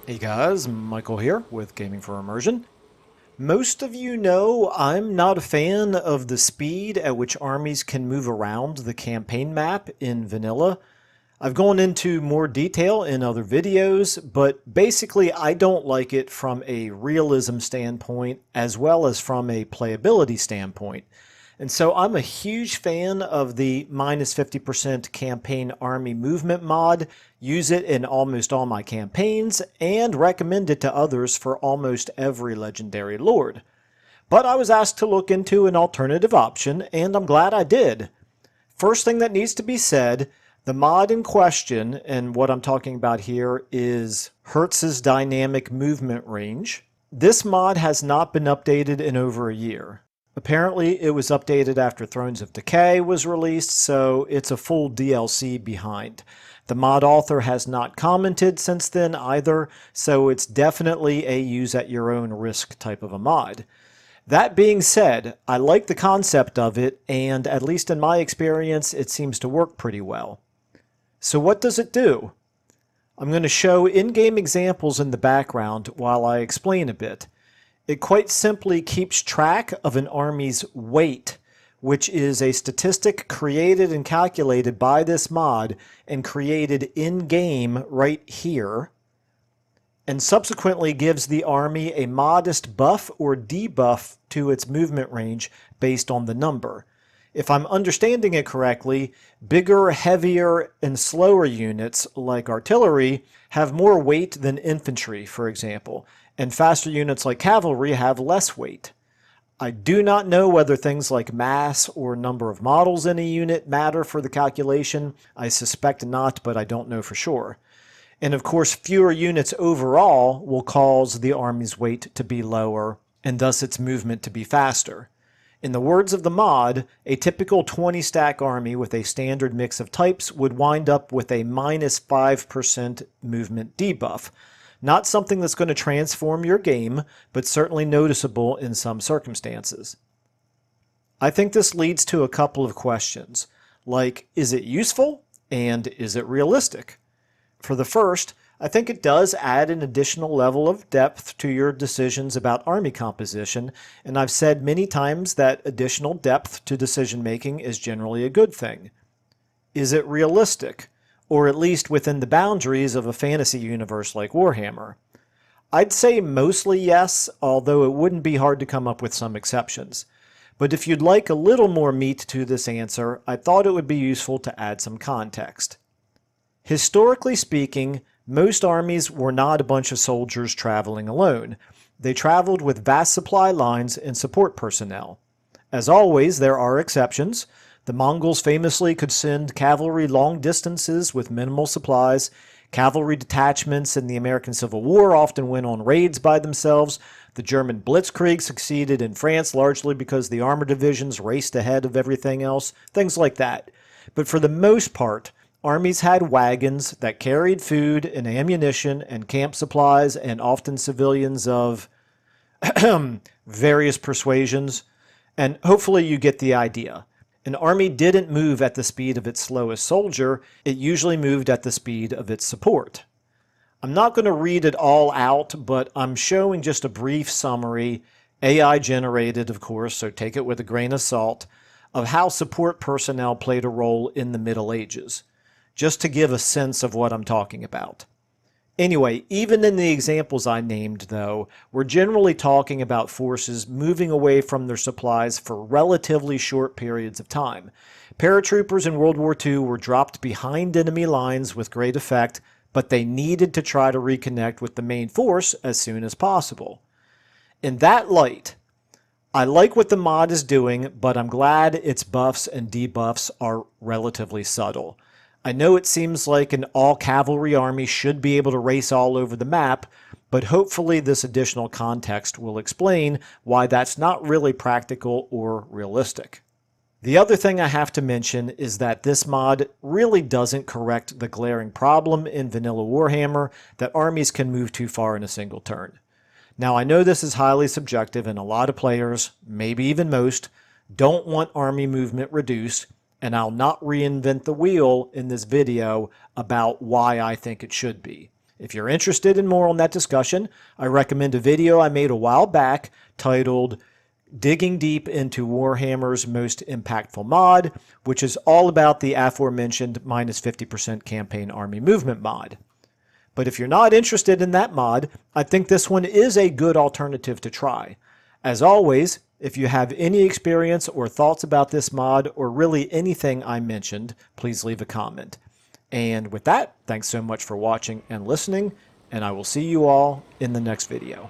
Hey guys, Michael here with Gaming for Immersion. Most of you know I'm not a fan of the speed at which armies can move around the campaign map in vanilla. I've gone into more detail in other videos, but basically I don't like it from a realism standpoint as well as from a playability standpoint. And so I'm a huge fan of the minus 50% campaign army movement mod, use it in almost all my campaigns, and recommend it to others for almost every legendary lord. But I was asked to look into an alternative option, and I'm glad I did. First thing that needs to be said, the mod in question, and what I'm talking about here is Hertz's dynamic movement range. This mod has not been updated in over a year. Apparently, it was updated after Thrones of Decay was released, so it's a full DLC behind. The mod author has not commented since then either, so it's definitely a use at your own risk type of a mod. That being said, I like the concept of it, and at least in my experience, it seems to work pretty well. So what does it do? I'm going to show in-game examples in the background while I explain a bit. It quite simply keeps track of an army's weight, which is a statistic created and calculated by this mod and created in-game right here, and subsequently gives the army a modest buff or debuff to its movement range based on the number. If I'm understanding it correctly, bigger, heavier, and slower units, like artillery, have more weight than infantry, for example, and faster units like cavalry have less weight. I do not know whether things like mass or number of models in a unit matter for the calculation. I suspect not, but I don't know for sure. And of course, fewer units overall will cause the army's weight to be lower, and thus its movement to be faster. In the words of the mod, a typical 20-stack army with a standard mix of types would wind up with a minus 5% movement debuff. Not something that's going to transform your game, but certainly noticeable in some circumstances. I think this leads to a couple of questions, like, is it useful, and is it realistic? For the first, I think it does add an additional level of depth to your decisions about army composition, and I've said many times that additional depth to decision making is generally a good thing. Is it realistic? Or at least within the boundaries of a fantasy universe like Warhammer? I'd say mostly yes, although it wouldn't be hard to come up with some exceptions. But if you'd like a little more meat to this answer, I thought it would be useful to add some context. Historically speaking, most armies were not a bunch of soldiers traveling alone. They traveled with vast supply lines and support personnel. As always, there are exceptions. The Mongols famously could send cavalry long distances with minimal supplies. Cavalry detachments in the American Civil War often went on raids by themselves. The German Blitzkrieg succeeded in France largely because the armor divisions raced ahead of everything else, things like that. But for the most part, armies had wagons that carried food and ammunition and camp supplies and often civilians of various persuasions. And hopefully you get the idea. An army didn't move at the speed of its slowest soldier, it usually moved at the speed of its support. I'm not going to read it all out, but I'm showing just a brief summary, AI generated of course, so take it with a grain of salt, of how support personnel played a role in the Middle Ages, just to give a sense of what I'm talking about. Anyway, even in the examples I named, though, we're generally talking about forces moving away from their supplies for relatively short periods of time. Paratroopers in World War II were dropped behind enemy lines with great effect, but they needed to try to reconnect with the main force as soon as possible. In that light, I like what the mod is doing, but I'm glad its buffs and debuffs are relatively subtle. I know it seems like an all-cavalry army should be able to race all over the map, but hopefully this additional context will explain why that's not really practical or realistic. The other thing I have to mention is that this mod really doesn't correct the glaring problem in vanilla Warhammer that armies can move too far in a single turn. Now I know this is highly subjective and a lot of players, maybe even most, don't want army movement reduced, and I'll not reinvent the wheel in this video about why I think it should be. If you're interested in more on that discussion, I recommend a video I made a while back titled Digging Deep into Warhammer's Most Impactful Mod, which is all about the aforementioned minus 50% campaign army movement mod. But if you're not interested in that mod, I think this one is a good alternative to try. As always, if you have any experience or thoughts about this mod, or really anything I mentioned, please leave a comment. And with that, thanks so much for watching and listening, and I will see you all in the next video.